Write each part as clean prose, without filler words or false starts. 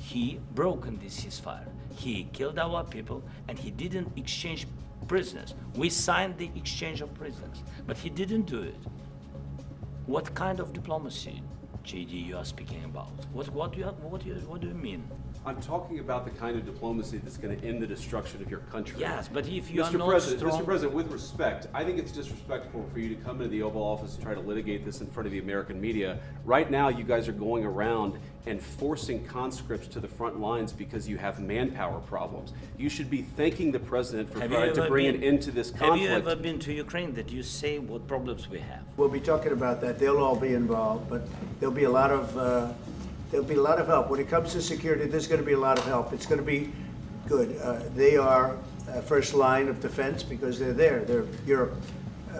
he broken this ceasefire. He killed our people and he didn't exchange prisoners. We signed the exchange of prisoners, but he didn't do it. What kind of diplomacy, JD, you are speaking about? What do you mean? I'm talking about the kind of diplomacy that's going to end the destruction of your country. Yes, but if you are Mr. not President, strong... Mr. President, with respect, I think it's disrespectful for you to come into the Oval Office and try to litigate this in front of the American media. Right now, you guys are going around and forcing conscripts to the front lines because you have manpower problems. You should be thanking the President for trying to bring an end to this conflict. Have you ever been to Ukraine that you say what problems we have? We'll be talking about that. They'll all be involved, but there'll be a lot of help. When it comes to security, there's going to be a lot of help. It's going to be good. They are first line of defense because they're there. They're Europe.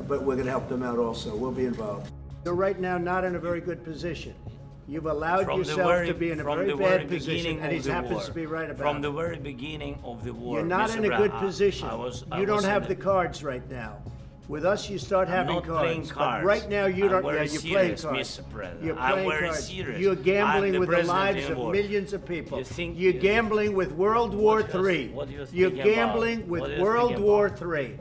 But we're going to help them out also. We'll be involved. They're right now not in a very good position. You've allowed yourself to be in a very bad position, and he happens to be right about it. From the very beginning of the war, you're not in a good position. I you don't have the cards right now. With us, you start having cards. But right now, you don't. Yeah, you're playing cards. Mr. President. You're playing cards. Serious. You're gambling with the lives of millions of people. You're gambling with World War III. You're gambling with World War III.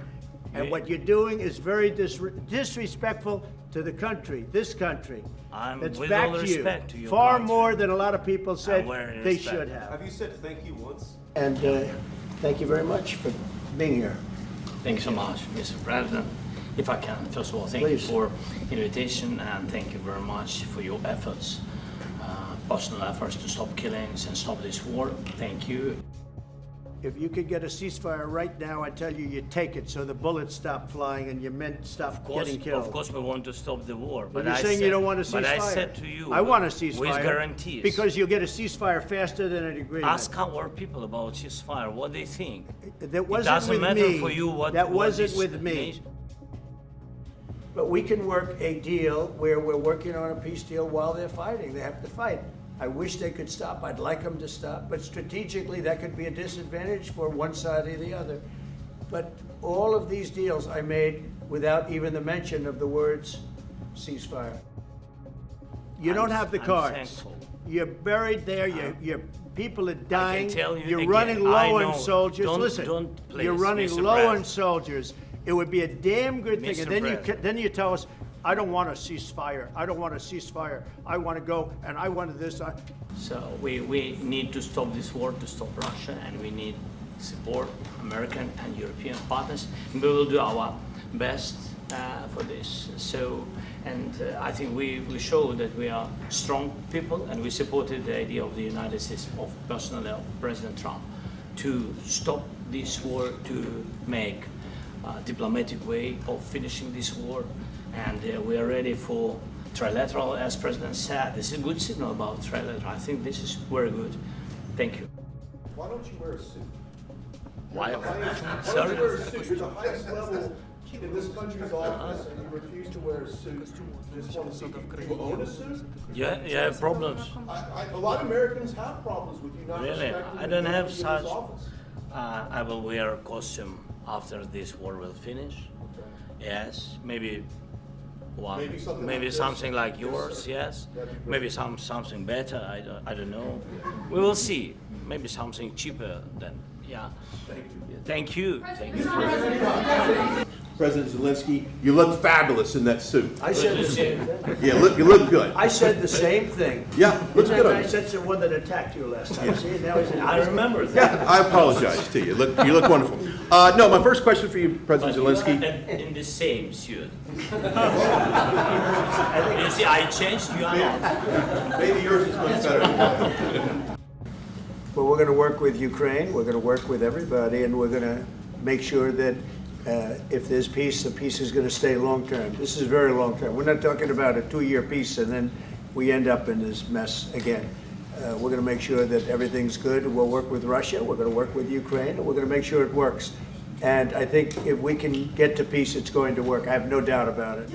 And what you're doing is very disrespectful to the country, this country. That's back to you. Far more than a lot of people said they should have. Have you said thank you once? And thank you very much for being here. Thank you so much, Mr. President. If I can, first of all, thank you for invitation and thank you very much for your efforts, personal efforts to stop killings and stop this war. Thank you. If you could get a ceasefire right now, I tell you, you take it so the bullets stop flying and your men stop getting killed. Of course, we want to stop the war. But you're saying you don't want a ceasefire. But I said to you, I want a ceasefire. With guarantees. Because you'll get a ceasefire faster than an agreement. Ask our people about ceasefire, what they think. That wasn't it doesn't with matter me. For you what, that wasn't what with me. But we can work a deal where we're working on a peace deal while they're fighting. They have to fight. I wish they could stop. I'd like them to stop. But strategically, that could be a disadvantage for one side or the other. But all of these deals I made without even the mention of the words ceasefire. You don't have the cards. Thankful. You're buried there. Your people are dying. I can tell you You're again, running low on soldiers. Listen, you're running Mr. low on soldiers. It would be a damn good thing. Mr. And then you tell us, I don't want a ceasefire. I don't want a ceasefire. I want to go, and I want this. So we need to stop this war, to stop Russia, and we need support American and European partners. And we will do our best for this. So, and I think we show that we are strong people, and we supported the idea of the United States, of personally of President Trump, to stop this war, to make a diplomatic way of finishing this war. And we are ready for trilateral, as President said. This is a good signal about trilateral. I think this is very good. Thank you. Why don't you wear a suit? Why? Sorry? You're the highest level in this country's office, and you refuse to wear a suit. Just want to see, do you own a suit? Yeah, problems. A lot of Americans have problems with you not Really? respecting I don't the have office. such. I will wear a costume after this war will finish. Okay. Yes, maybe one. Maybe something like yours. Yes. Maybe something better. I don't know. We will see. Maybe something cheaper than. Yeah. Thank you. Thank you. President Zelensky, you look fabulous in that suit. I said the same thing. Yeah, you look good. I said the same thing. Yeah, looks good on I you. said the one that attacked you last time. See, now I remember that. Yeah, I apologize to you. You look wonderful. No, my first question for you, President Zelensky. In the same suit. You see, I changed. You are not. Maybe yours is much better than mine. Well, we're going to work with Ukraine. We're going to work with everybody, and we're going to make sure that if there's peace, the peace is going to stay long-term. This is very long-term. We're not talking about a 2-year peace and then we end up in this mess again. We're going to make sure that everything's good. We'll work with Russia. We're going to work with Ukraine. And we're going to make sure it works. And I think if we can get to peace, it's going to work. I have no doubt about it.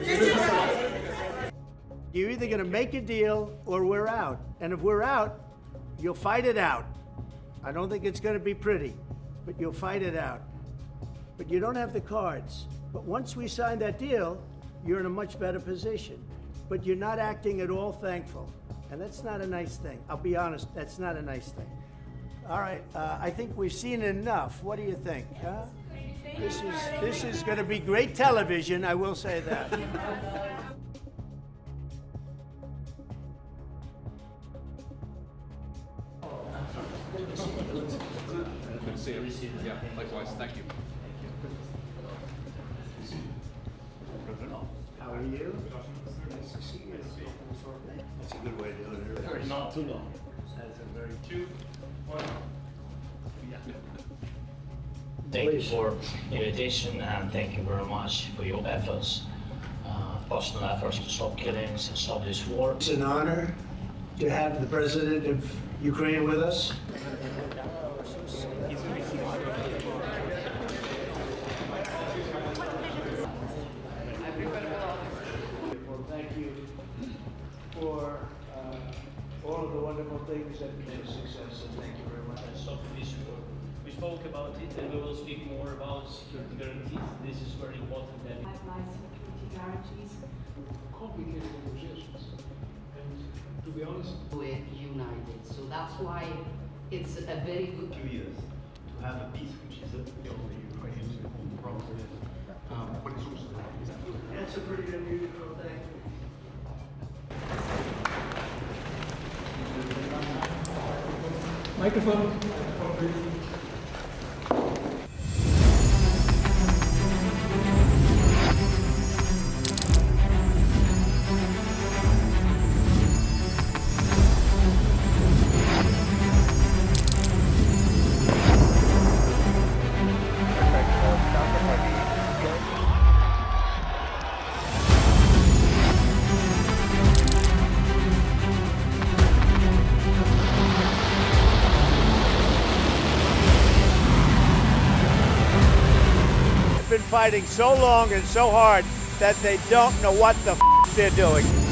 You're either going to make a deal or we're out. And if we're out, you'll fight it out. I don't think it's going to be pretty, but you'll fight it out. But you don't have the cards. But once we sign that deal, you're in a much better position. But you're not acting at all thankful. And that's not a nice thing. I'll be honest, that's not a nice thing. All right, I think we've seen enough. What do you think? Huh? This is going to be great television, I will say that. Good to see you. Yeah, likewise. Thank you. How are you? Nice to see you. That's a good way of doing it. Not too long. That's a very 2, 1. Thank you for the invitation and thank you very much for your efforts, personal efforts to stop killings and stop this war. It's an honor to have the president of Ukraine with us. Thank you for all of the wonderful things that made a success, and thank you very much. Stop this war. We spoke about it and we will speak more about security guarantees. This is very important. And Pipeline security guarantees. Complicated negotiations. And to be honest, we're united. So that's why it's a very good 2 years to have a peace which is the Ukrainians probably but it's also That's a pretty unusual thing. microphone. Been fighting so long and so hard that they don't know what the they're doing.